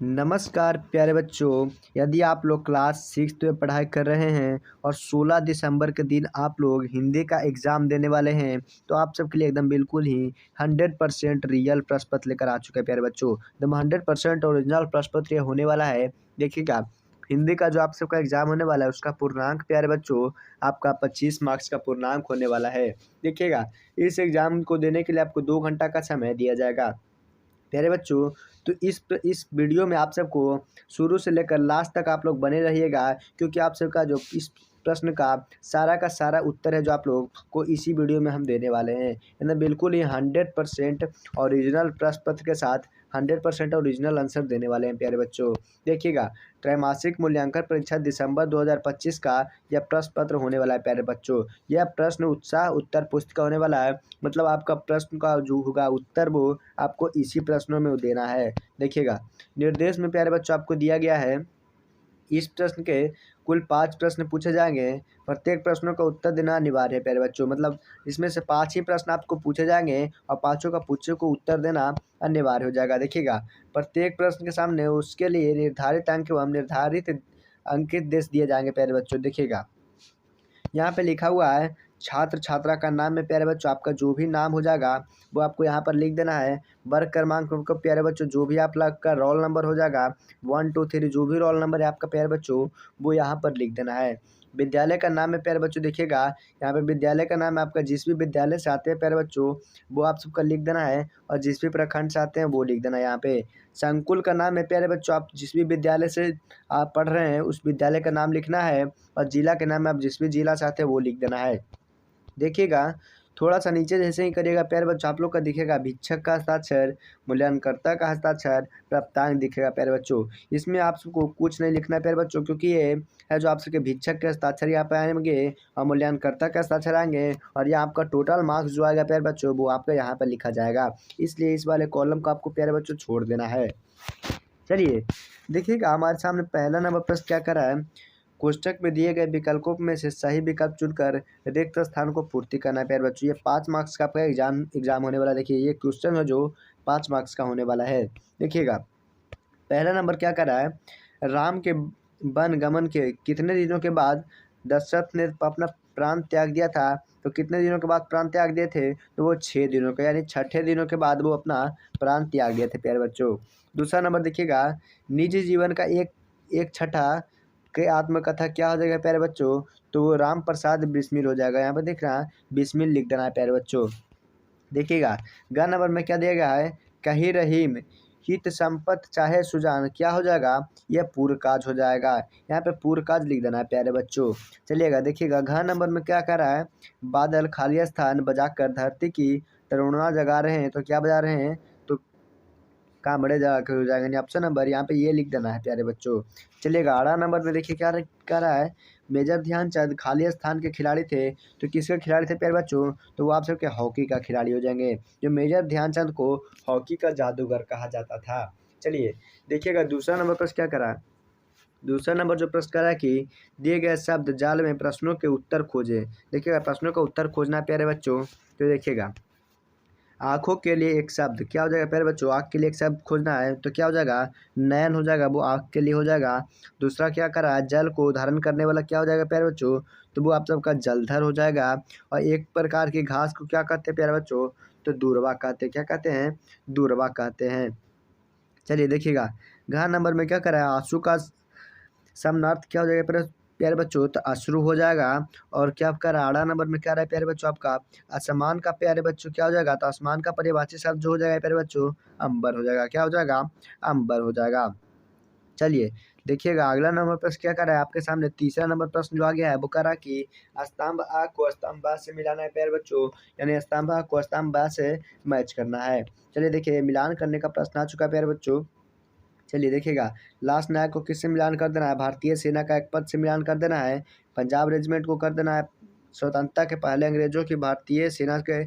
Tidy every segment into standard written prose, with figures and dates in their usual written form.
नमस्कार प्यारे बच्चों। यदि आप लोग क्लास 6 में पढ़ाई कर रहे हैं और 16 दिसंबर के दिन आप लोग हिंदी का एग्ज़ाम देने वाले हैं, तो आप सबके लिए एकदम बिल्कुल ही 100% रियल प्रश्न पत्र लेकर आ चुके हैं प्यारे बच्चों। एकदम 100% ओरिजिनल प्रश्न पत्र ये होने वाला है। देखिएगा, हिंदी का जो आप सबका एग्ज़ाम होने वाला है उसका पूर्णांक प्यारे बच्चों आपका 25 मार्क्स का पूर्णांक होने वाला है। देखिएगा, इस एग्ज़ाम को देने के लिए आपको 2 घंटा का समय दिया जाएगा। प्यारे बच्चों, तो इस वीडियो में आप सबको शुरू से लेकर लास्ट तक आप लोग बने रहिएगा, क्योंकि आप सबका जो इस प्रश्न का सारा उत्तर है जो आप लोग को इसी वीडियो में हम देने वाले हैं। यानी बिल्कुल ही 100% ओरिजिनल प्रश्न पत्र के साथ 100% ओरिजिनल आंसर देने वाले हैं प्यारे बच्चों। देखिएगा, त्रैमासिक मूल्यांकन परीक्षा दिसंबर 2025 का यह प्रश्न पत्र होने वाला है प्यारे बच्चों। यह प्रश्न उत्साह उत्तर पुस्तिका होने वाला है। मतलब आपका प्रश्न का जो होगा उत्तर वो आपको इसी प्रश्नों में देना है। देखिएगा, निर्देश में प्यारे बच्चों आपको दिया गया है, इस प्रश्न के कुल 5 प्रश्न पूछे जाएंगे। प्रत्येक प्रश्नों का उत्तर देना अनिवार्य है प्यारे बच्चों। मतलब इसमें से 5 ही प्रश्न आपको पूछे जाएंगे और पाँचों का पूछे को उत्तर देना अनिवार्य हो जाएगा। देखिएगा, प्रत्येक प्रश्न के सामने उसके लिए निर्धारित अंक एवं निर्धारित अंकित देश दिए जाएंगे प्यारे बच्चों। देखिएगा, यहाँ पे लिखा हुआ है छात्र छात्रा का नाम में प्यारे बच्चों आपका जो भी नाम हो जाएगा वो आपको यहाँ पर लिख देना है। वर्ग क्रमांक को प्यारे बच्चों जो भी आप लोग का रोल नंबर हो जाएगा 1 2 3 जो भी रोल नंबर है आपका प्यारे बच्चों वो यहाँ पर लिख देना है। विद्यालय का नाम है प्यारे बच्चों। देखिएगा, यहाँ पे विद्यालय का नाम आपका जिस भी विद्यालय से आते हैं प्यारे बच्चों वो आप सबका लिख देना है, और जिस भी प्रखंड से आते हैं वो लिख देना है। यहाँ पे संकुल का नाम है प्यारे बच्चों, आप जिस भी विद्यालय से आप पढ़ रहे हैं उस विद्यालय का नाम लिखना है, और जिला के नाम में आप जिस भी जिला से आते हैं वो लिख देना है। देखिएगा, थोड़ा-सा नीचे जैसे ही करिएगा प्यारे बच्चों आप लोग का दिखेगा भिक्षक का हस्ताक्षर, मूल्यांकनकर्ता का हस्ताक्षर, प्राप्तांक दिखेगा प्यारे बच्चों। इसमें आप सबको कुछ नहीं लिखना है प्यारे बच्चों, क्योंकि ये है जो आप सबके भिक्षक के हस्ताक्षर यहाँ पे आएँगे और मूल्यांकनकर्ता के हस्ताक्षर आएँगे, और ये आपका टोटल मार्क्स जो आएगा प्यारे बच्चों वो आपका यहाँ पर लिखा जाएगा। इसलिए इस वाले कॉलम को आपको प्यारे बच्चों छोड़ देना है। चलिए, देखिएगा, हमारे सामने पहला नंबर प्रश्न क्या कर रहा है, कोष्ठक में दिए गए विकल्पों में से सही विकल्प चुनकर रिक्त स्थान को पूर्ति करना है प्यारे बच्चों। ये 5 मार्क्स का आपका एग्जाम होने वाला है। देखिए, ये क्वेश्चन है जो 5 मार्क्स का होने वाला है। देखिएगा, पहला नंबर क्या कर रहा है, राम के वन गमन के कितने दिनों के बाद दशरथ ने अपना प्राण त्याग दिया था। तो कितने दिनों के बाद प्राण त्याग दिए थे, तो वो 6 दिनों का, यानी छठे दिनों के बाद वो अपना प्राण त्याग दिए थे प्यारे बच्चों। दूसरा नंबर देखिएगा, निजी जीवन का एक छठा के आत्मकथा क्या हो जाएगा प्यारे बच्चों, तो वो राम प्रसाद बिस्मिल हो जाएगा। यहाँ पर देख रहा है बिस्मिल लिख देना है प्यारे बच्चों। देखिएगा, ग नंबर में क्या दिया गया है, कही रहीम हित संपत चाहे सुजान क्या हो जाएगा, यह पूर्व काज हो जाएगा। यहाँ पे पूर्व काज लिख देना है प्यारे बच्चों। चलिएगा, देखिएगा, घ नंबर में क्या कह रहा है, बादल खाली स्थान बजाकर धरती की तरुणा जगा रहे हैं, तो क्या बजा रहे हैं, तो कामड़े जाकर हो जाएगा। यानी ऑप्शन नंबर यहाँ पे ये लिख देना है प्यारे बच्चों। चलिएगा, 8 नंबर में देखिए क्या कह रहा है, मेजर ध्यानचंद खाली स्थान के खिलाड़ी थे, तो किसके खिलाड़ी थे प्यारे बच्चों, तो वो आप सबके हॉकी का खिलाड़ी हो जाएंगे। जो मेजर ध्यानचंद को हॉकी का जादूगर कहा जाता था। चलिए, देखिएगा, दूसरा नंबर प्रश्न क्या करा, दूसरा नंबर जो प्रश्न करा कि दिए गए शब्द जाल में प्रश्नों के उत्तर खोजे। देखिएगा, प्रश्नों का उत्तर खोजना है प्यारे बच्चों। तो देखिएगा, आँखों के लिए एक शब्द क्या हो जाएगा प्यारे बच्चों, आँख के लिए एक शब्द खोजना है, तो क्या हो जाएगा, नयन हो जाएगा, वो आँख के लिए हो जाएगा। दूसरा क्या करा है, जल को धारण करने वाला क्या हो जाएगा प्यारे बच्चों, तो वो आप सबका जलधर हो जाएगा। और एक प्रकार की घास को क्या कहते हैं प्यारे बच्चों, तो दूर्वा कहते हैं। क्या कहते हैं, दूर्वा कहते हैं। चलिए, देखिएगा, घ नंबर में क्या करा है, आंसू का समनार्थ क्या हो जाएगा प्यारे बच्चों, तो अश्रु हो जाएगा। और क्या आपका 8 नंबर में क्या रहा है प्यारे बच्चों, आपका आसमान का प्यारे बच्चों क्या हो जाएगा, तो आसमान का परिभाषित शब्द जो हो जाएगा प्यारे बच्चों, अंबर हो जाएगा। क्या हो जाएगा, अंबर हो जाएगा। चलिए, देखिएगा, अगला नंबर प्रश्न क्या कर रहा है आपके सामने, तीसरा नंबर प्रश्न जो आ गया है वो कह रहा कि स्तंभ आ को स्तंभ बा से मिलाना है प्यारे बच्चों, यानी स्तंभ आ को स्तंभ बा से मैच करना है। चलिए, देखिए, मिलान करने का प्रश्न आ चुका है प्यारे बच्चों। चलिए, देखिएगा, लास्ट नायक को किससे मिलान कर देना है, भारतीय सेना का एक पद से मिलान कर देना है। पंजाब रेजिमेंट को कर देना है स्वतंत्रता के पहले अंग्रेजों की भारतीय सेना के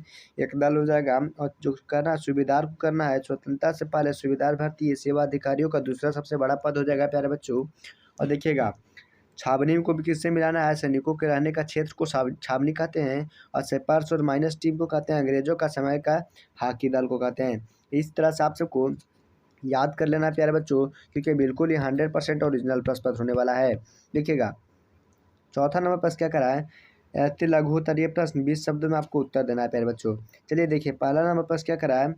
एक दल हो जाएगा। और जो करना है सूबेदार को करना है स्वतंत्रता से पहले सूबेदार भारतीय सेवा अधिकारियों का दूसरा सबसे बड़ा पद हो जाएगा प्यारे बच्चों। और देखिएगा, छावनी को भी किससे मिलाना है, सैनिकों के रहने का क्षेत्र को छावनी कहते हैं, और सेपर्स और माइनस टीम को कहते हैं, अंग्रेजों का समय का हॉकी दल को कहते हैं। इस तरह से आप सबको याद कर लेना प्यारे बच्चों, क्योंकि बिल्कुल ही 100% ओरिजिनल प्रश्न पत्र होने वाला है। देखिएगा, चौथा नंबर प्रश्न क्या करा है, अति लघु उत्तरीय प्रश्न 20 शब्दों में आपको उत्तर देना है प्यारे बच्चों। चलिए देखिए, पहला नंबर प्रश्न क्या करा है,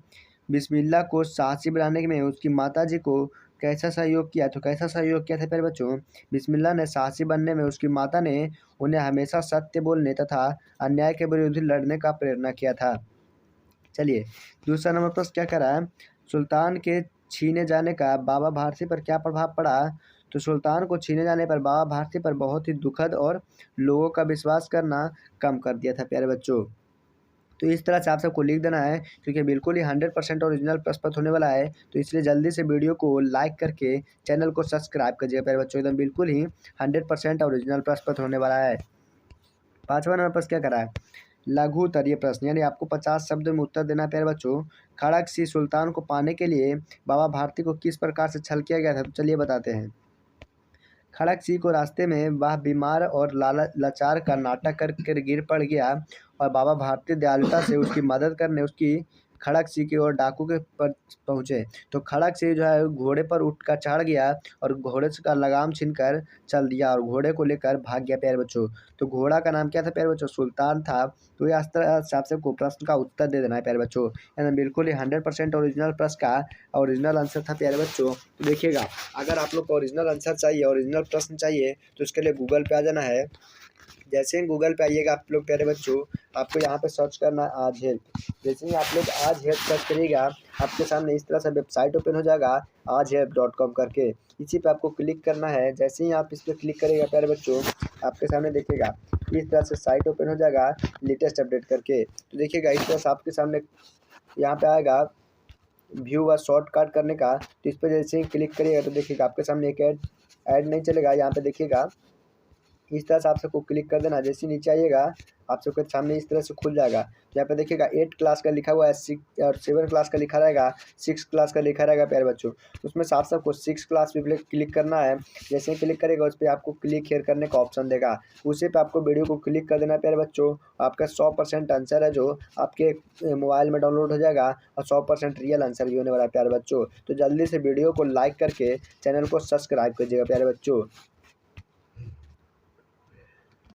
बिस्मिल्लाह को साहसी बनाने में उसकी माताजी को कैसा सहयोग किया। तो कैसा सहयोग किया था प्यारे बच्चों, बिस्मिल्लाह ने साहसी बनने में उसकी माता ने उन्हें हमेशा सत्य बोलने तथा अन्याय के विरुद्ध लड़ने का प्रेरणा किया था। चलिए, दूसरा नंबर प्रश्न क्या करा है, सुल्तान के छीने जाने का बाबा भारती पर क्या प्रभाव पड़ा। तो सुल्तान को छीने जाने पर बाबा भारती पर बहुत ही दुखद और लोगों का विश्वास करना कम कर दिया था प्यारे बच्चों। तो इस तरह से आप सबको लिख देना है, क्योंकि बिल्कुल ही 100% ओरिजिनल प्रश्न पत्र होने वाला है। तो इसलिए जल्दी से वीडियो को लाइक करके चैनल को सब्सक्राइब कीजिएगा प्यारे बच्चों, एकदम बिल्कुल ही 100% ओरिजिनल प्रश्न पत्र होने वाला है। पाँचवा नंबर प्रश्न क्या करा है, लघु उत्तरीय प्रश्न, यानी आपको 50 शब्दों में उत्तर देना है प्यारे बच्चों। खड़क-सिंह सुल्तान को पाने के लिए बाबा भारती को किस प्रकार से छल किया गया था, तो चलिए बताते हैं। खड़क सिंह को रास्ते में वह बीमार और लाचार का नाटक कर गिर पड़ गया और बाबा भारती दयालुता से उसकी मदद करने उसकी खड़क सिंह की ओर डाकू के पर पहुँचे। तो खड़क सिंह जो है घोड़े पर उठकर चढ़ गया और घोड़े का लगाम छीनकर चल दिया और घोड़े को लेकर भाग गया प्यारे बच्चों। तो घोड़ा का नाम क्या था प्यारे बच्चों, सुल्तान था। तो ये इस तरह से आप सबको प्रश्न का उत्तर दे देना है प्यारे बच्चों, यानी बिल्कुल ही 100% ओरिजिनल प्रश्न का ओरिजिनल आंसर था प्यारे बच्चों। तो देखिएगा, अगर आप लोग को ओरिजिनल आंसर चाहिए, ओरिजिनल प्रश्न चाहिए, तो इसके लिए गूगल पे आ जाना है। जैसे ही गूगल पे आइएगा आप लोग प्यारे बच्चों, आपको यहाँ पे सर्च करना है आज हेल्प। जैसे ही आप लोग आज हेल्प सर्च करिएगा, आपके सामने इस तरह से वेबसाइट ओपन हो जाएगा ajhelp.com करके। इसी पे आपको क्लिक करना है। जैसे ही आप इस पर क्लिक करिएगा प्यारे बच्चों, आपके सामने देखिएगा इस तरह से साइट ओपन हो जाएगा लेटेस्ट अपडेट करके। तो देखिएगा इस तरह से आपके सामने यहाँ पे आएगा व्यू व शॉर्टकट करने का। तो इस पर जैसे ही क्लिक करिएगा तो देखिएगा आपके सामने एक ऐड नहीं चलेगा। यहाँ पे देखिएगा इस तरह से आप सबको क्लिक कर देना। जैसे नीचे आइएगा आप सबके सामने इस तरह से खुल जाएगा। यहाँ पे देखिएगा 8 क्लास का लिखा हुआ है, 6 और 7 क्लास का लिखा रहेगा, 6 क्लास का लिखा रहेगा प्यारे बच्चों। उसमें से आप सबको 6 क्लास पे क्लिक करना है। जैसे ही क्लिक करेगा उस पर आपको क्लिक हेयर करने का ऑप्शन देगा, उसी पे आपको वीडियो को क्लिक कर देना है प्यारे बच्चों। आपका 100% आंसर है जो आपके मोबाइल में डाउनलोड हो जाएगा और 100% रियल आंसर भी होने वाला है प्यारे बच्चों। तो जल्दी से वीडियो को लाइक करके चैनल को सब्सक्राइब कीजिएगा प्यारे बच्चों।